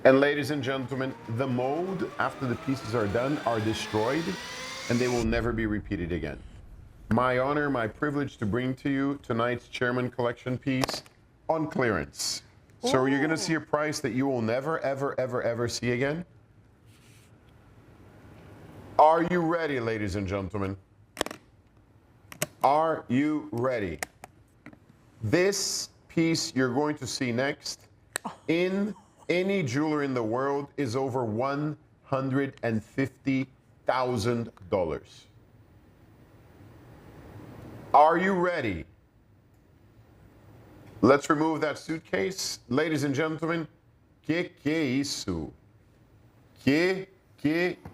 And ladies and gentlemen, the mold after the pieces are done are destroyed and they will never be repeated again. My honor, my privilege to bring to you tonight's Chairman Collection piece on clearance. So you're gonna see a price that you will never, ever, ever, ever see again. Are you ready, ladies and gentlemen? Are you ready? This piece you're going to see next in any jeweler in the world is over $150,000. Are you ready? Let's remove that suitcase. Ladies and gentlemen, que isso? Que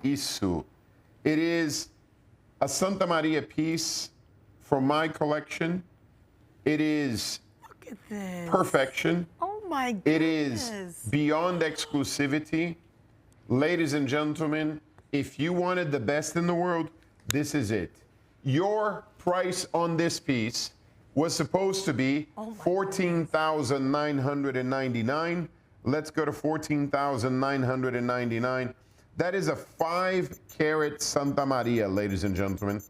isso? It is a Santa Maria piece from my collection. It is Look at this. Perfection. Oh my goodness. It is beyond exclusivity. Ladies and gentlemen, if you wanted the best in the world, this is it. Your price on this piece was supposed to be $14,999. Let's go to $14,999. That is a 5-carat Santa Maria, ladies and gentlemen.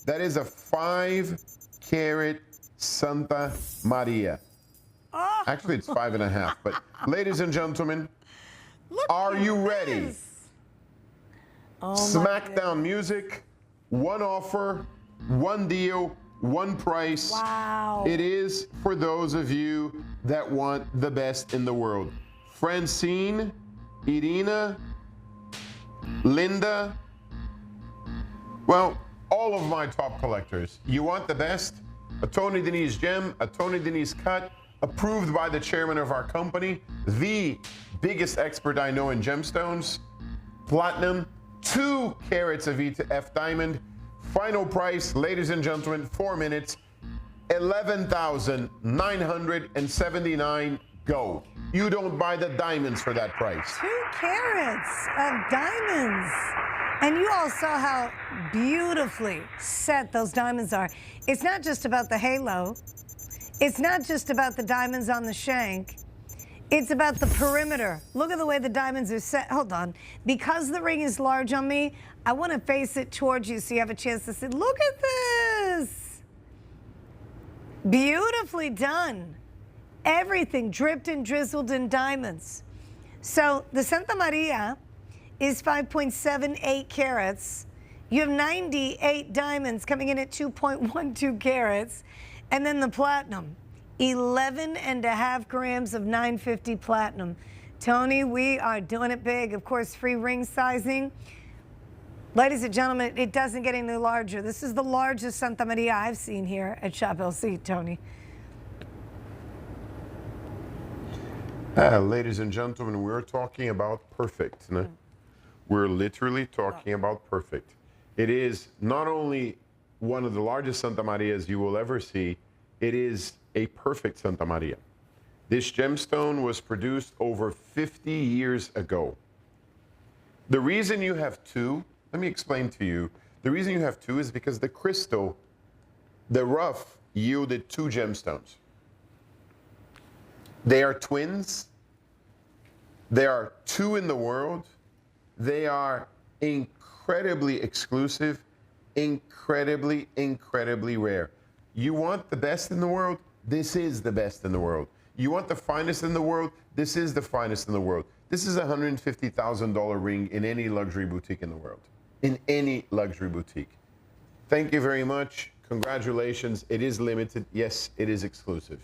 That is a 5-carat Santa Maria. Oh. Actually, it's 5.5. But ladies and gentlemen, are you ready? Oh, Smackdown music, one offer, one deal, one price. Wow. It is for those of you that want the best in the world. Francine, Irina, Linda, well, all of my top collectors. You want the best? A Tony Diniz gem, a Tony Diniz cut, approved by the chairman of our company, the biggest expert I know in gemstones, platinum, 2 carats of E to F diamond. Final price, ladies and gentlemen, 4 minutes, $11,979. Go. You don't buy the diamonds for that price. 2 carats of diamonds. And you all saw how beautifully set those diamonds are. It's not just about the halo. It's not just about the diamonds on the shank. It's about the perimeter. Look at the way the diamonds are set. Hold on. Because the ring is large on me, I want to face it towards you so you have a chance to see. Look at this. Beautifully done. Everything dripped and drizzled in diamonds. So the Santa Maria is 5.78 carats. You have 98 diamonds coming in at 2.12 carats. And then the platinum, 11.5 grams of 950 platinum. Tony, we are doing it big. Of course, free ring sizing. Ladies and gentlemen, it doesn't get any larger. This is the largest Santa Maria I've seen here at Shop LC, Tony. Ladies and gentlemen, we're talking about perfect. No? We're literally talking about perfect. It is not only one of the largest Santa Marias you will ever see, it is a perfect Santa Maria. This gemstone was produced over 50 years ago. The reason you have 2, let me explain to you. The reason you have 2 is because the crystal, the rough, yielded 2 gemstones. They are twins. There are 2 in the world. They are incredibly exclusive, incredibly, incredibly rare. You want the best in the world? This is the best in the world. You want the finest in the world? This is the finest in the world. This is a $150,000 ring in any luxury boutique in the world. In any luxury boutique. Thank you very much. Congratulations. It is limited. Yes, it is exclusive.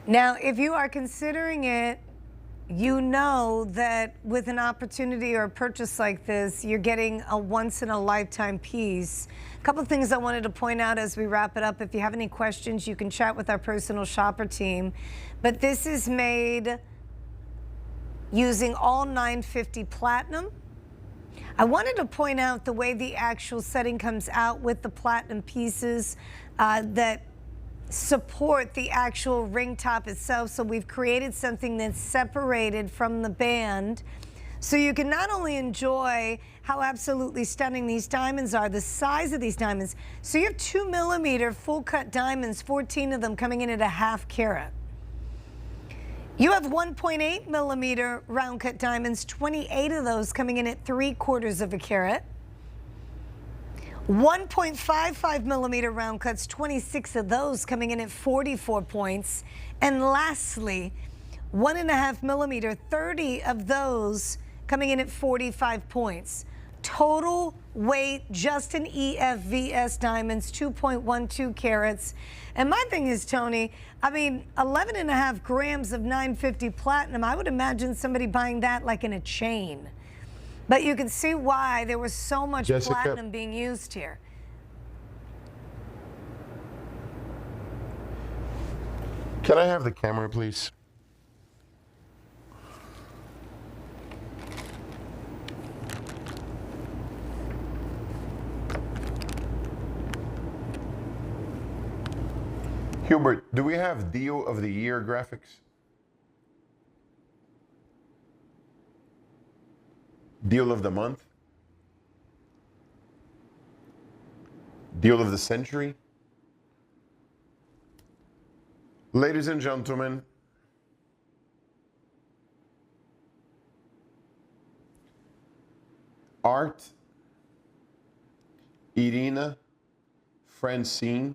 Now, if you are considering it, you know that with an opportunity or a purchase like this, you're getting a once-in-a-lifetime piece. A couple of things I wanted to point out as we wrap it up. If you have any questions, you can chat with our personal shopper team. But this is made using all 950 platinum. I wanted to point out the way the actual setting comes out with the platinum pieces that support the actual ring top itself. So we've created something that's separated from the band. So you can not only enjoy how absolutely stunning these diamonds are, the size of these diamonds. So you have 2mm full cut diamonds, 14 of them coming in at a 1/2 carat. You have 1.8 millimeter round cut diamonds, 28 of those coming in at 3/4 of a carat. 1.55 millimeter round cuts, 26 of those coming in at 44 points. And lastly, 1.5 millimeter, 30 of those coming in at 45 points. Total weight just in EFVS diamonds, 2.12 carats. And my thing is, Tony, I mean, 11.5 grams of 950 platinum. I would imagine somebody buying that like in a chain. But you can see why there was so much platinum being used here. Can I have the camera, please? Hubert, do we have Deal of the Year graphics? Deal of the month? Deal of the century? Ladies and gentlemen, Art, Irina, Francine,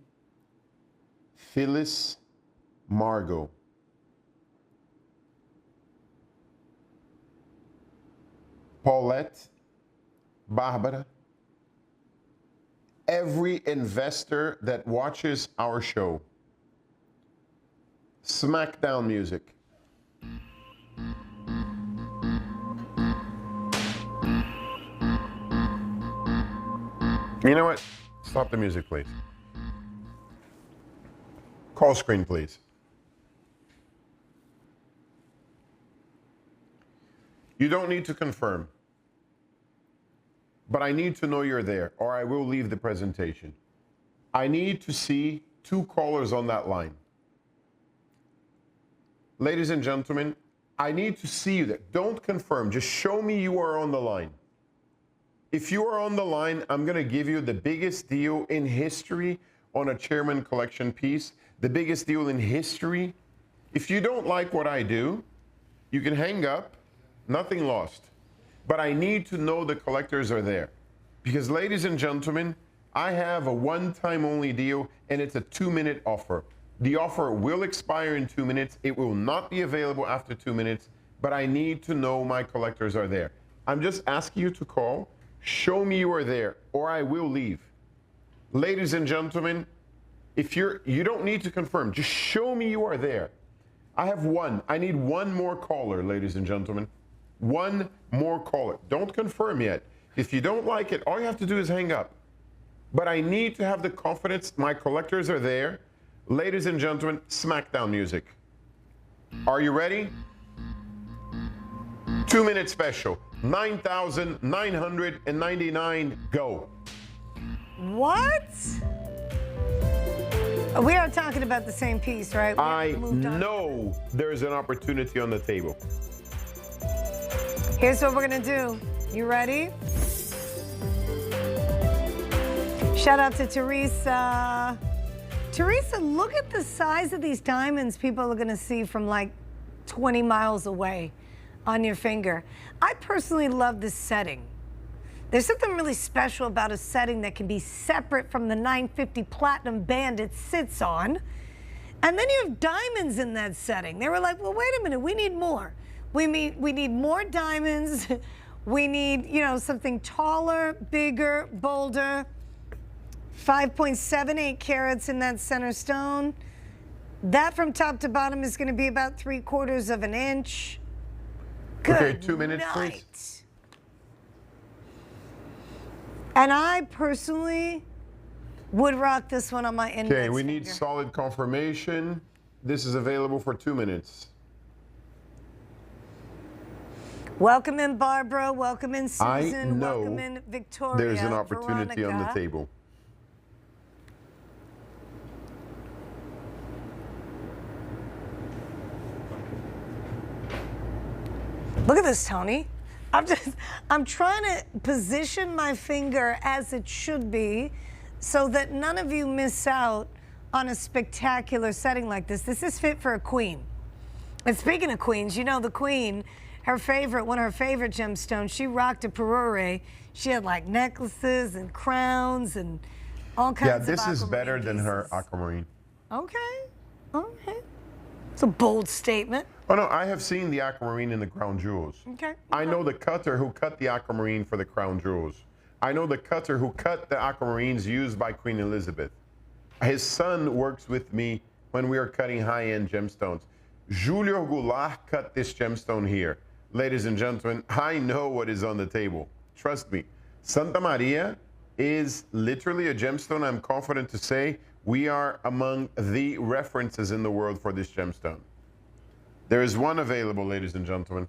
Phyllis, Margot. Paulette, Barbara, every investor that watches our show. Smackdown music. You know what? Stop the music, please. Call screen, please. You don't need to confirm, but I need to know you're there, or I will leave the presentation. I need to see 2 callers on that line. Ladies and gentlemen, I need to see you there. Don't confirm, just show me you are on the line. If you are on the line, I'm gonna give you the biggest deal in history on a Chairman Collection piece, the biggest deal in history. If you don't like what I do, you can hang up, nothing lost. But I need to know the collectors are there. Because ladies and gentlemen, I have a one-time only deal and it's a 2-minute offer. The offer will expire in 2 minutes. It will not be available after 2 minutes, but I need to know my collectors are there. I'm just asking you to call, show me you are there, or I will leave. Ladies and gentlemen, if you don't need to confirm, just show me you are there. I have one. I need one more caller, ladies and gentlemen. One more caller. Don't confirm yet. If you don't like it, all you have to do is hang up. But I need to have the confidence my collectors are there. Ladies and gentlemen, Smackdown music. Are you ready? 2-minute special. 9,999. Go. What? We are talking about the same piece, right? I know there's an opportunity on the table. Here's what we're gonna do. You ready? Shout out to Teresa. Teresa, look at the size of these diamonds people are gonna see from like 20 miles away on your finger. I personally love this setting. There's something really special about a setting that can be separate from the 950 platinum band it sits on. And then you have diamonds in that setting. They were like, well, wait a minute, we need more. We need more diamonds. We need, you know, something taller, bigger, bolder. 5.78 carats in that center stone. That from top to bottom is going to be about 3/4 of an inch. Good okay, 2 minutes, night. please. And I personally would rock this one on my index Okay, we need finger. solid confirmation. This is available for 2 minutes. Welcome in, Barbara. Welcome in, Susan. I know welcome in, Victoria. there's an opportunity Veronica. on the table. Look at this, Tony. I'm trying to position my finger as it should be so that none of you miss out on a spectacular setting like this. This is fit for a queen. And speaking of queens, you know the queen, one of her favorite gemstones, she rocked a parure. She had like necklaces and crowns and all kinds Yeah, of this is aquamarine better than her pieces. aquamarine. Okay, okay. It's a bold statement. Oh no, I have seen the aquamarine in the crown jewels. Okay. I know the cutter who cut the aquamarine for the crown jewels. I know the cutter who cut the aquamarines used by Queen Elizabeth. His son works with me when we are cutting high-end gemstones. Julio Goulart cut this gemstone here. Ladies and gentlemen, I know what is on the table. Trust me. Santa Maria is literally a gemstone. I'm confident to say we are among the references in the world for this gemstone. There is one available, ladies and gentlemen.